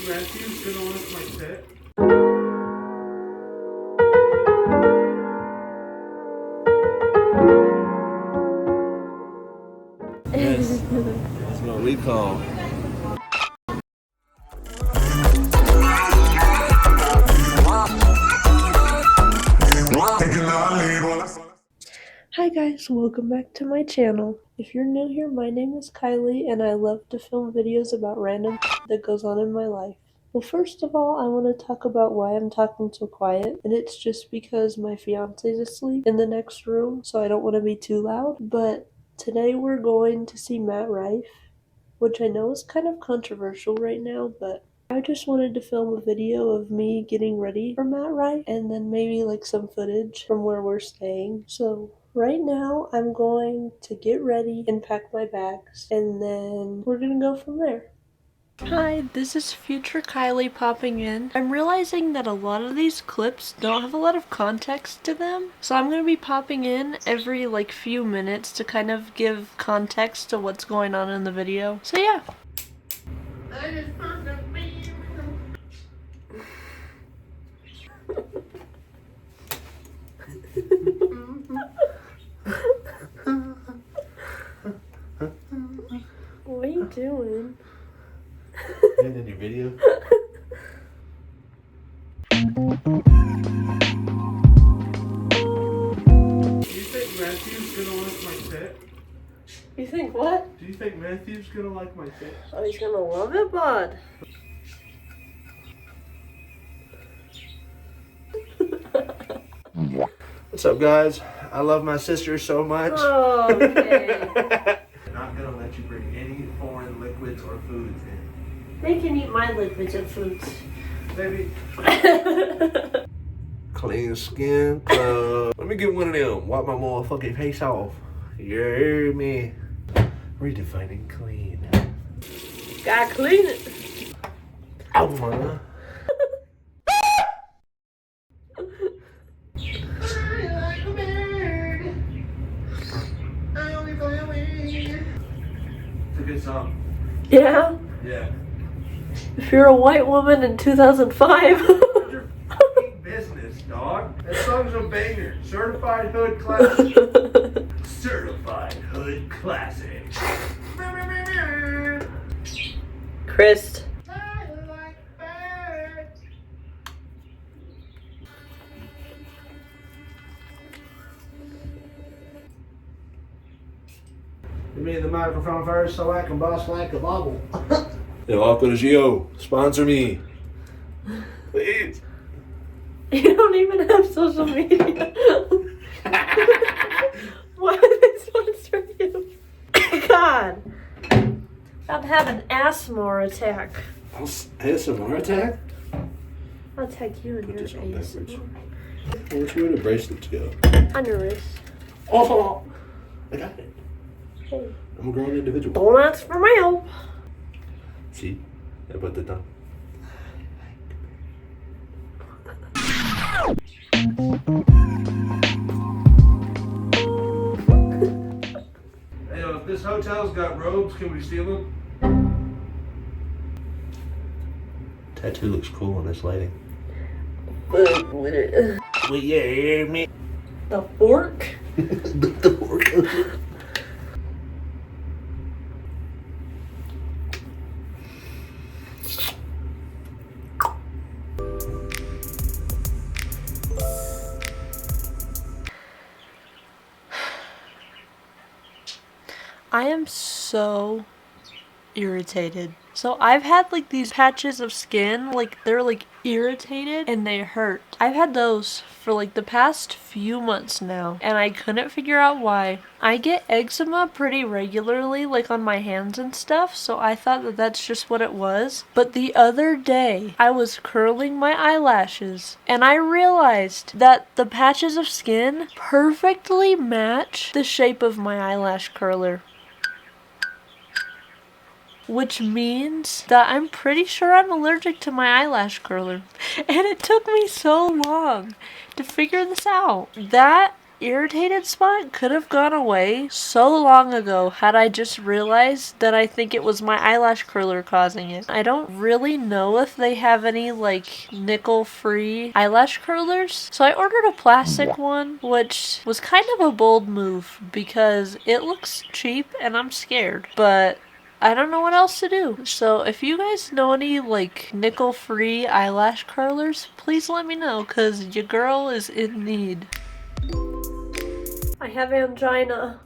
Matthew's gonna like my set? Yes, that's what we call. Hi guys, welcome back to my channel. If you're new here, my name is Kylie and I love to film videos about random that goes on in my life. Well, first of all, I want to talk about why I'm talking so quiet, and it's just because my fiance is asleep in the next room, so I don't want to be too loud. But today we're going to see Matt Rife, which I know is kind of controversial right now, but I just wanted to film a video of me getting ready for Matt Rife and then maybe like some footage from where we're staying. So right now I'm going to get ready and pack my bags and then we're gonna go from there. Hi, this is future Kylie popping in. I'm realizing that a lot of these clips don't have a lot of context to them, so I'm gonna be popping in every like few minutes to kind of give context to what's going on in the video. So yeah. What are you doing? In your video? Do you think Matthew's gonna like my set? You think what? Do you think Matthew's gonna like my set? Oh, he's gonna love it, bud. What's up, guys? I love my sister so much. Oh, okay. I'm not gonna let you bring any foreign liquids or foods in. They can eat my liquids and foods. Baby. Clean skin club. Let me get one of them. Wipe my motherfucking face off. You hear me? Redefining clean. Gotta clean it. Ow, man. It's a good song. Yeah? Yeah. If you're a white woman in 2005. What's your fucking business, dog? That song's a banger. Certified Hood Classic. Certified Hood Classic. Chris. Give me the microphone first so I can boss like a bubble. Yo, Uncle Gio, sponsor me. Please. You don't even have social media. Why would they sponsor you? God. I'd have an asthma attack. ASMR attack? I'll attack you in Put your this on backwards. ASMR. Where's where the bracelets go? On your wrist. Oh, I got it. Hey. I'm a grown individual. Don't ask for my help. See? I put the tongue. Hey, if this hotel's got robes, can we steal them? Tattoo looks cool in this lighting. Will you hear me? The fork? The fork. I am so irritated. So I've had like these patches of skin, like they're like irritated and they hurt. I've had those for like the past few months now and I couldn't figure out why. I get eczema pretty regularly, like on my hands and stuff, so I thought that that's just what it was. But the other day I was curling my eyelashes and I realized that the patches of skin perfectly match the shape of my eyelash curler. Which means that I'm pretty sure I'm allergic to my eyelash curler. And it took me so long to figure this out. That irritated spot could have gone away so long ago had I just realized that I think it was my eyelash curler causing it. I don't really know if they have any like nickel-free eyelash curlers, so I ordered a plastic one, which was kind of a bold move because it looks cheap and I'm scared, but I don't know what else to do. So if you guys know any like nickel-free eyelash curlers, please let me know because your girl is in need. I have angina.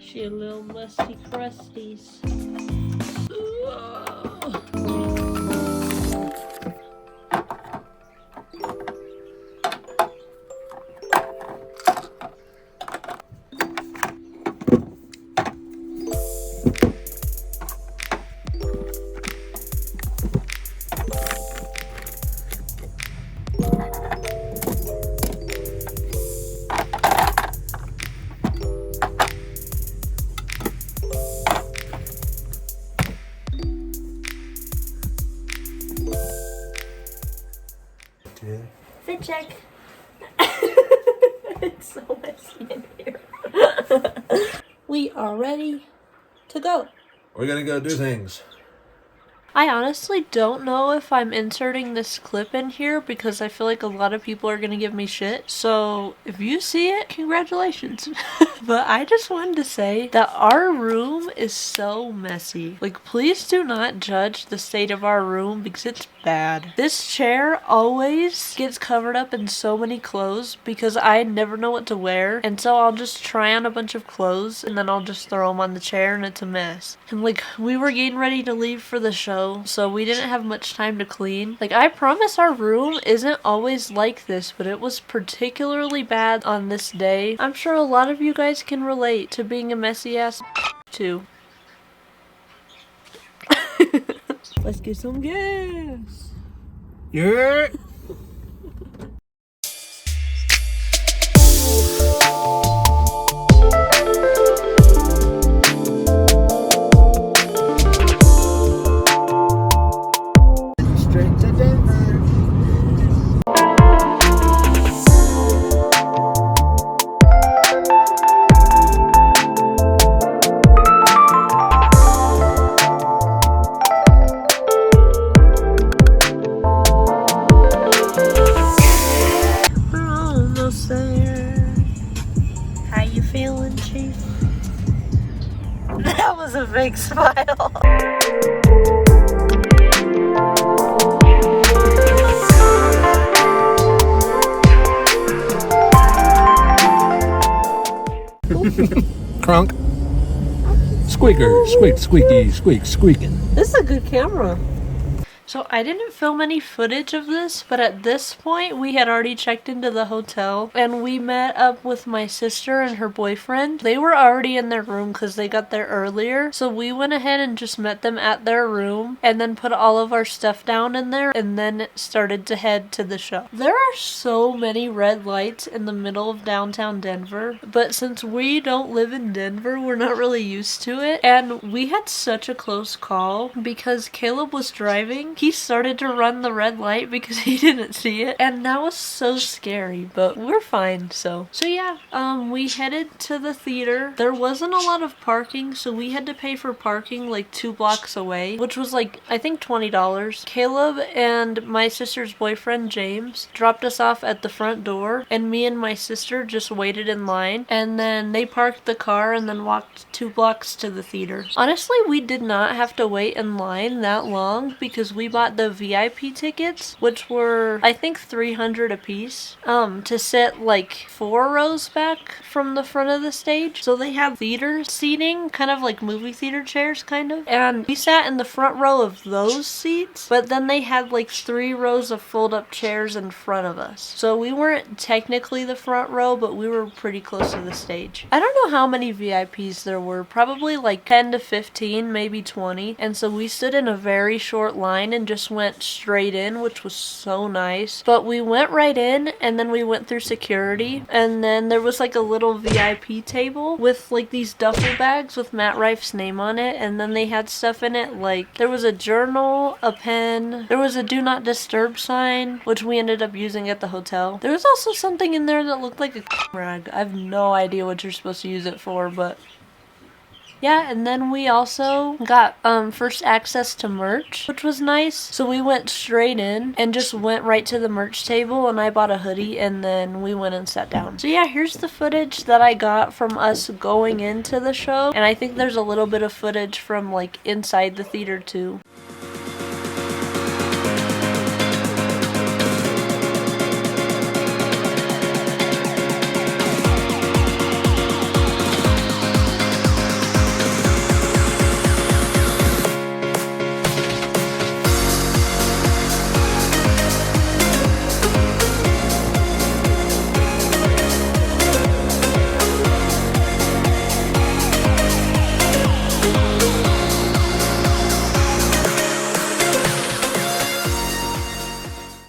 She a little musty crusties. Fit check. It's so messy in here. We are ready to go. We're gonna go do things. I honestly don't know if I'm inserting this clip in here because I feel like a lot of people are gonna give me shit. So if you see it, congratulations. But I just wanted to say that our room is so messy. Like, please do not judge the state of our room because it's bad. This chair always gets covered up in so many clothes because I never know what to wear. And so I'll just try on a bunch of clothes and then I'll just throw them on the chair and it's a mess. And like, we were getting ready to leave for the show, so we didn't have much time to clean. Like, I promise our room isn't always like this, but it was particularly bad on this day. I'm sure a lot of you guys can relate to being a messy ass too. Let's get some gas. Yeah. Straight to Denver. We're almost there. How you feeling, Chief? That was a big smile. Crunk. Squeaker. Squeak, squeaky, squeak, squeaking. This is a good camera. So I didn't film any footage of this, but at this point we had already checked into the hotel and we met up with my sister and her boyfriend. They were already in their room because they got there earlier. So we went ahead and just met them at their room and then put all of our stuff down in there and then started to head to the show. There are so many red lights in the middle of downtown Denver, but since we don't live in Denver, we're not really used to it. And we had such a close call because Caleb was driving. He started to run the red light because he didn't see it, and that was so scary, but we're fine. So yeah, we headed to the theater. There wasn't a lot of parking, so we had to pay for parking like 2 blocks away, which was like, I think $20. Caleb and my sister's boyfriend James dropped us off at the front door, and me and my sister just waited in line, and then they parked the car and then walked 2 blocks to the theater. Honestly, we did not have to wait in line that long because we we bought the VIP tickets, which were, I think, $300 a piece, to sit like 4 rows back from the front of the stage. So they had theater seating, kind of like movie theater chairs, kind of. And we sat in the front row of those seats, but then they had like 3 rows of fold-up chairs in front of us. So we weren't technically the front row, but we were pretty close to the stage. I don't know how many VIPs there were, probably like 10 to 15, maybe 20. And so we stood in a very short line and just went straight in, which was so nice. But we went right in, and then we went through security, and then there was like a little VIP table with like these duffel bags with Matt Rife's name on it, and then they had stuff in it like there was a journal, a pen, there was a do not disturb sign, which we ended up using at the hotel. There was also something in there that looked like a rag. I have no idea what you're supposed to use it for, but yeah. And then we also got first access to merch, which was nice. So we went straight in and just went right to the merch table, and I bought a hoodie, and then we went and sat down. So yeah, here's the footage that I got from us going into the show, and I think there's a little bit of footage from like inside the theater too.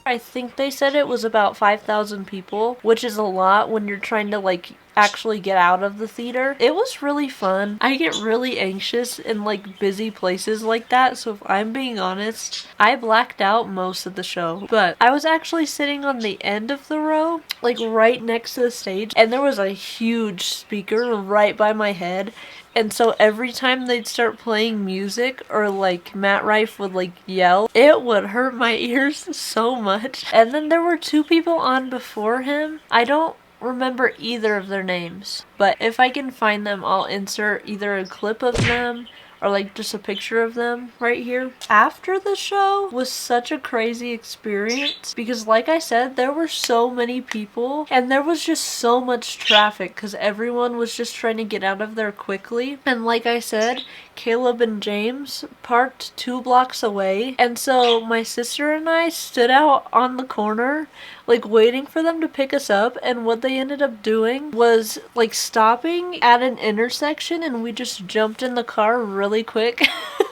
I think they said it was about 5,000 people, which is a lot when you're trying to like actually get out of the theater. It was really fun. I get really anxious in like busy places like that, so if I'm being honest, I blacked out most of the show. But I was actually sitting on the end of the row, like right next to the stage, and there was a huge speaker right by my head. And so every time they'd start playing music or like Matt Rife would like yell, it would hurt my ears so much. And then there were 2 people on before him. I don't remember either of their names, but if I can find them, I'll insert either a clip of them or like just a picture of them right here. After the show was such a crazy experience because like I said, there were so many people and there was just so much traffic because everyone was just trying to get out of there quickly. And like I said, Caleb and James parked 2 blocks away, and so my sister and I stood out on the corner like waiting for them to pick us up, and what they ended up doing was like stopping at an intersection, and we just jumped in the car really quick.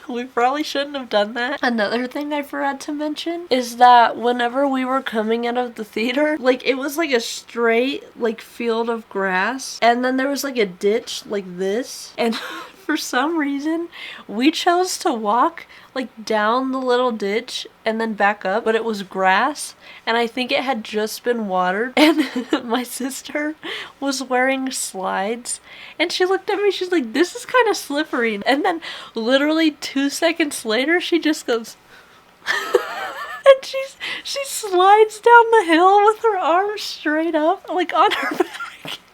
We probably shouldn't have done that. Another thing I forgot to mention is that whenever we were coming out of the theater, like it was like a straight like field of grass, and then there was like a ditch like this, and for some reason we chose to walk like down the little ditch and then back up, but it was grass, and I think it had just been watered, and my sister was wearing slides, and she looked at me, she's like, this is kind of slippery, and then literally 2 seconds later she just goes and she slides down the hill with her arms straight up like on her back.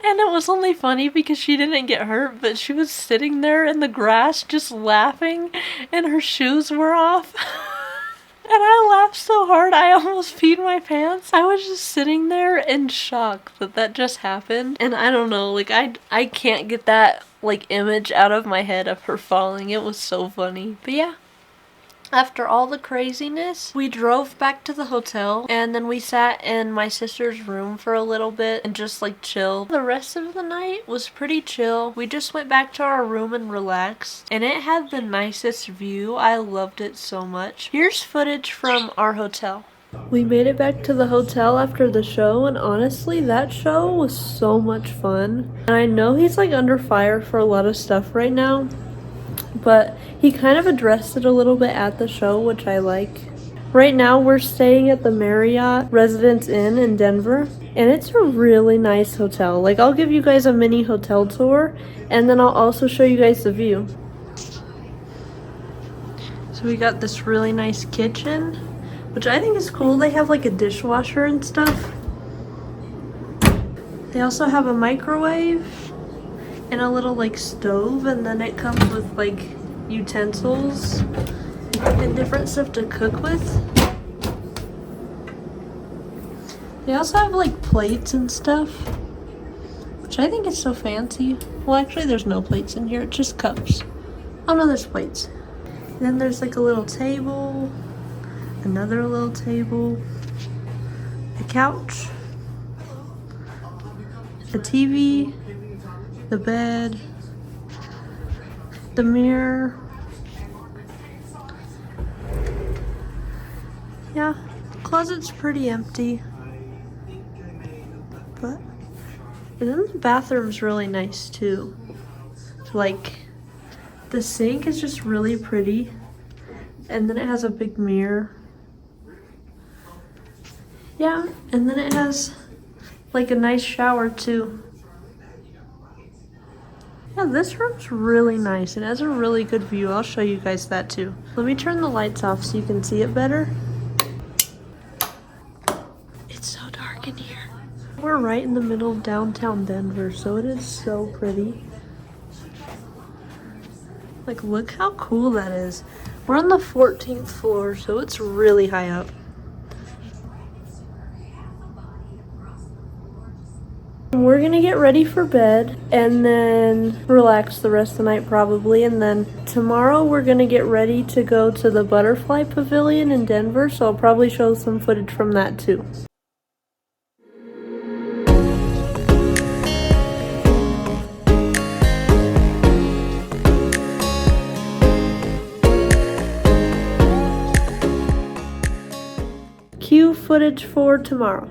And it was only funny because she didn't get hurt, but she was sitting there in the grass just laughing, and her shoes were off. And I laughed so hard I almost peed my pants. I was just sitting there in shock that that just happened. And I don't know, like I can't get that like image out of my head of her falling. It was so funny. But yeah. After all the craziness, we drove back to the hotel, and then we sat in my sister's room for a little bit and just like chilled. The rest of the night was pretty chill. We just went back to our room and relaxed, and it had the nicest view. I loved it so much. Here's footage from our hotel. We made it back to the hotel after the show, and honestly, that show was so much fun. And I know he's like under fire for a lot of stuff right now, but he kind of addressed it a little bit at the show, which I like. Right now we're staying at the Marriott Residence Inn in Denver, and it's a really nice hotel. Like, I'll give you guys a mini hotel tour, and then I'll also show you guys the view. So we got this really nice kitchen, which I think is cool. They have like a dishwasher and stuff. They also have a microwave and a little like stove, and then it comes with like utensils and different stuff to cook with. They also have like plates and stuff, which I think is so fancy. Well, actually there's no plates in here, it's just cups. Oh no, there's plates. And then there's like a little table, another little table, a couch, a TV, the bed, the mirror. Yeah, the closet's pretty empty. But, and then the bathroom's really nice too. Like, the sink is just really pretty. And then it has a big mirror. Yeah, and then it has like a nice shower too. Yeah, this room's really nice. It has a really good view. I'll show you guys that too. Let me turn the lights off so you can see it better. It's so dark in here. We're right in the middle of downtown Denver, so it is so pretty. Like, look how cool that is. We're on the 14th floor, so it's really high up. We're gonna get ready for bed and then relax the rest of the night probably, and then tomorrow we're gonna get ready to go to the Butterfly Pavillion in Denver, so I'll probably show some footage from that too. Cue footage for tomorrow.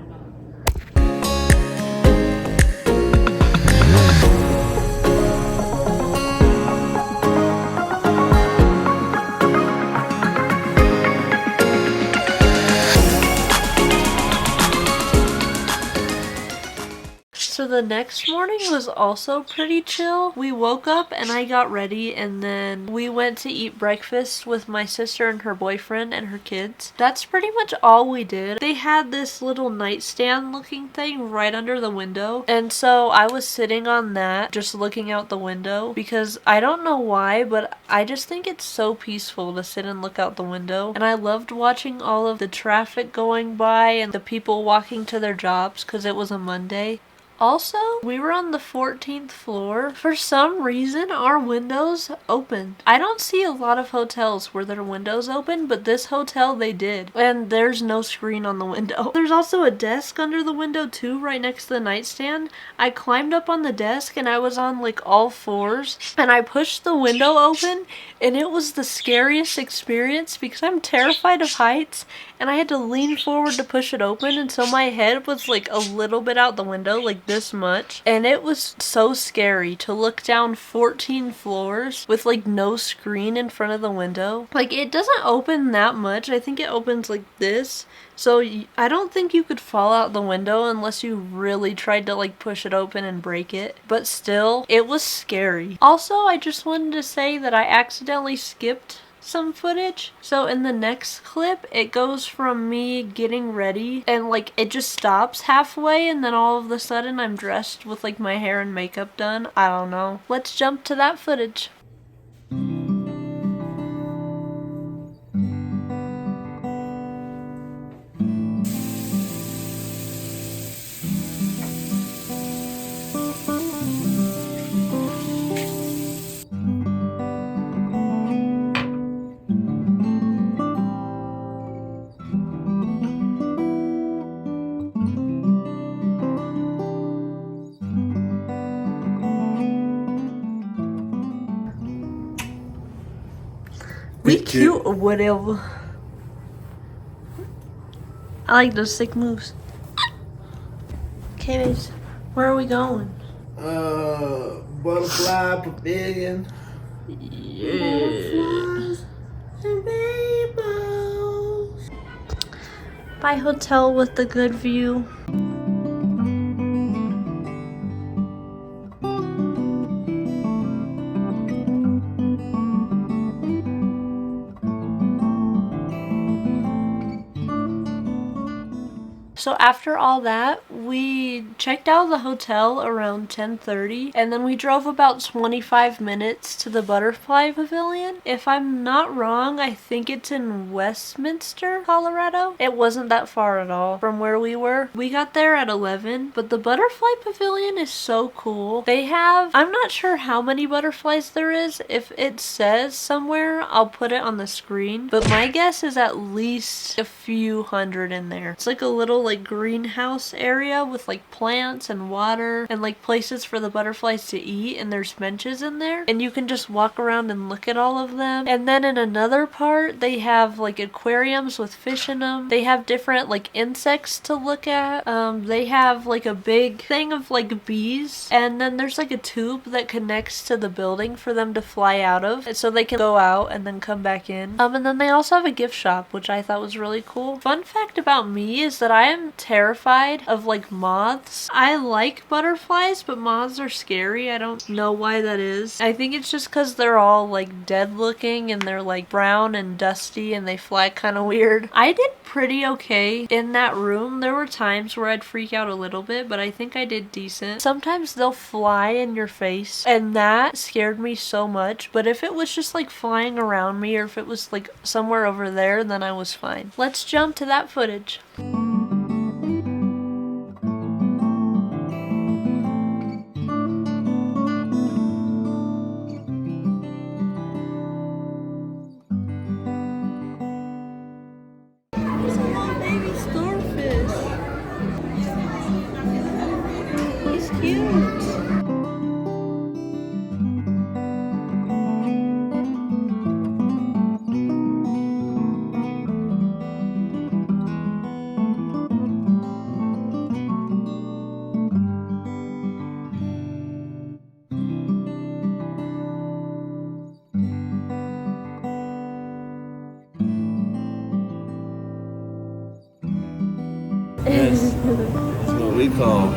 So the next morning was also pretty chill. We woke up and I got ready and then we went to eat breakfast with my sister and her boyfriend and her kids. That's pretty much all we did. They had this little nightstand looking thing right under the window, and so I was sitting on that just looking out the window because I don't know why, but I just think it's so peaceful to sit and look out the window, and I loved watching all of the traffic going by and the people walking to their jobs because it was a Monday. Also, we were on the 14th floor. For some reason, our windows opened. I don't see a lot of hotels where their windows open, but this hotel they did. And there's no screen on the window. There's also a desk under the window too, right next to the nightstand. I climbed up on the desk and I was on like all fours. And I pushed the window open, and it was the scariest experience because I'm terrified of heights. And I had to lean forward to push it open, and so my head was like a little bit out the window, like this much. And it was so scary to look down 14 floors with like no screen in front of the window. Like, it doesn't open that much. I think it opens like this. So I don't think you could fall out the window unless you really tried to like push it open and break it. But still, it was scary. Also, I just wanted to say that I accidentally skipped some footage. So in the next clip, it goes from me getting ready and like it just stops halfway, and then all of a sudden I'm dressed with like my hair and makeup done. I don't know. Let's jump to that footage. We cute or whatever. I like those sick moves. Okay, babes, where are we going? Butterfly Pavillion. Yeah. By hotel with the good view. So after all that, we checked out of the hotel around 10:30, and then we drove about 25 minutes to the Butterfly Pavillion. If I'm not wrong, I think it's in Westminster, Colorado. It wasn't that far at all from where we were. We got there at 11, but the Butterfly Pavillion is so cool. They have, I'm not sure how many butterflies there is. If it says somewhere, I'll put it on the screen, but my guess is at least a few hundred in there. It's like a little like greenhouse area with like plants and water and like places for the butterflies to eat, and there's benches in there and you can just walk around and look at all of them. And then in another part they have like aquariums with fish in them. They have different like insects to look at. They have like a big thing of like bees, and then there's like a tube that connects to the building for them to fly out of, and so they can go out and then come back in. And then they also have a gift shop, which I thought was really cool. Fun fact about me is that I am terrified of like moths. I like butterflies, but moths are scary. I don't know why that is. I think it's just because they're all like dead looking and they're like brown and dusty and they fly kind of weird. I did pretty okay in that room. There were times where I'd freak out a little bit, but I think I did decent. Sometimes they'll fly in your face and that scared me so much, but if it was just like flying around me or if it was like somewhere over there, then I was fine. Let's jump to that footage. There's a little baby starfish. He's cute. That's what we call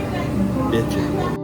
bitching.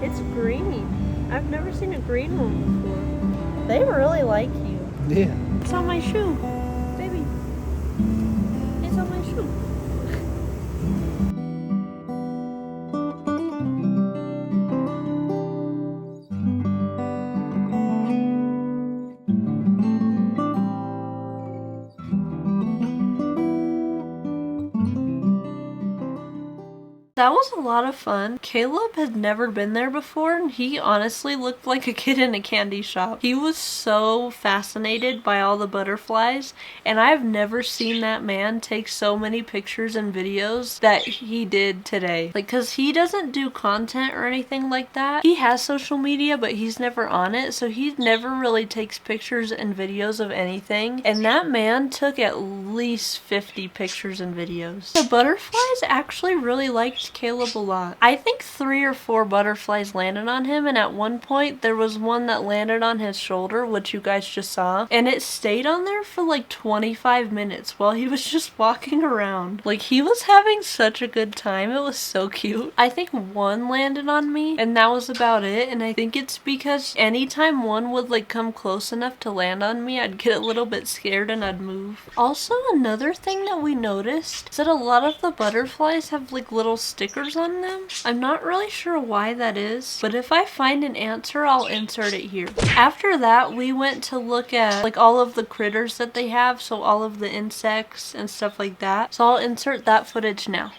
It's green. I've never seen a green one before. They really like you. Yeah. It's on my shoe. Baby. It's on my shoe. That was a lot of fun. Caleb had never been there before, and he honestly looked like a kid in a candy shop. He was so fascinated by all the butterflies, and I've never seen that man take so many pictures and videos that he did today. Like, cause he doesn't do content or anything like that. He has social media, but he's never on it, so he never really takes pictures and videos of anything. And that man took at least 50 pictures and videos. The butterflies actually really liked liked Caleb a lot. I think 3 or 4 butterflies landed on him, and at one point there was one that landed on his shoulder, which you guys just saw, and it stayed on there for like 25 minutes while he was just walking around. Like, he was having such a good time. It was so cute. I think one landed on me, and that was about it, and I think it's because anytime one would like come close enough to land on me, I'd get a little bit scared and I'd move. Also, another thing that we noticed is that a lot of the butterflies have like little stickers on them. I'm not really sure why that is, but if I find an answer, I'll insert it here. After that, we went to look at like all of the critters that they have, so all of the insects and stuff like that. So I'll insert that footage now.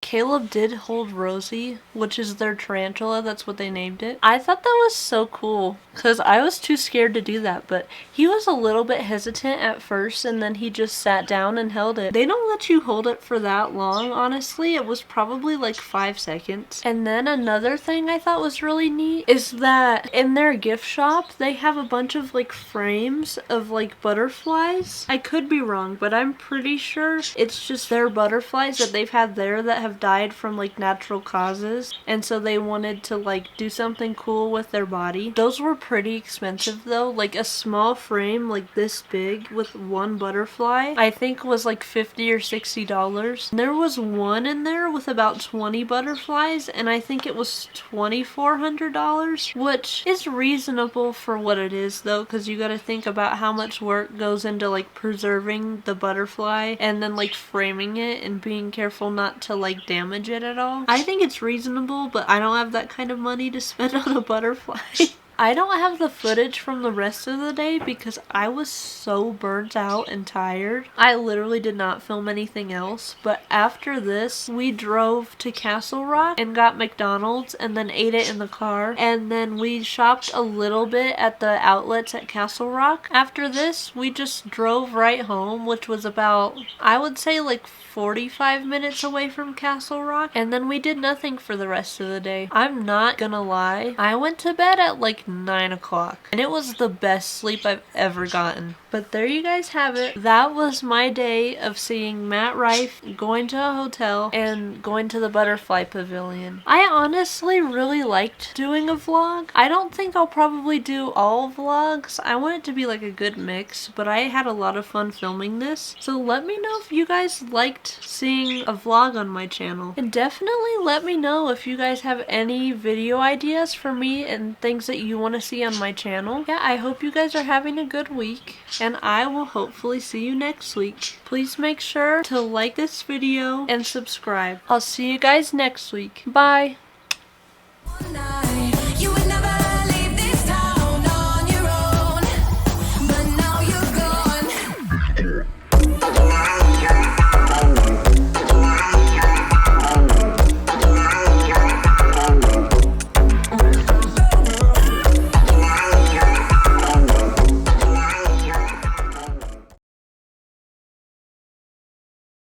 Caleb did hold Rosie, which is their tarantula. That's what they named it. I thought that was so cool because I was too scared to do that, but he was a little bit hesitant at first, and then he just sat down and held it. They don't let you hold it for that long, honestly. It was probably like 5 seconds. And then another thing I thought was really neat is that in their gift shop, they have a bunch of like frames of like butterflies. I could be wrong, but I'm pretty sure it's just their butterflies that they've had there that have died from like natural causes, and so they wanted to like do something cool with their body. Those were pretty expensive though. Like a small frame like this big with one butterfly I think was like $50 or $60. And there was one in there with about 20 butterflies, and I think it was $2,400, which is reasonable for what it is though, because you got to think about how much work goes into like preserving the butterfly and then like framing it and being careful not to like damage it at all. I think it's reasonable, but I don't have that kind of money to spend on a butterfly. I don't have the footage from the rest of the day because I was so burnt out and tired. I literally did not film anything else, but after this, we drove to Castle Rock and got McDonald's and then ate it in the car, and then we shopped a little bit at the outlets at Castle Rock. After this, we just drove right home, which was about, I would say like 45 minutes away from Castle Rock, and then we did nothing for the rest of the day. I'm not gonna lie, I went to bed at like 9 o'clock, and it was the best sleep I've ever gotten. But there you guys have it. That was my day of seeing Matt Rife, going to a hotel, and going to the Butterfly Pavillion. I honestly really liked doing a vlog. I don't think I'll probably do all vlogs. I want it to be like a good mix, but I had a lot of fun filming this. So let me know if you guys liked seeing a vlog on my channel. And definitely let me know if you guys have any video ideas for me and things that you want to see on my channel. Yeah, I hope you guys are having a good week, and I will hopefully see you next week. Please make sure to like this video and subscribe. I'll see you guys next week. Bye!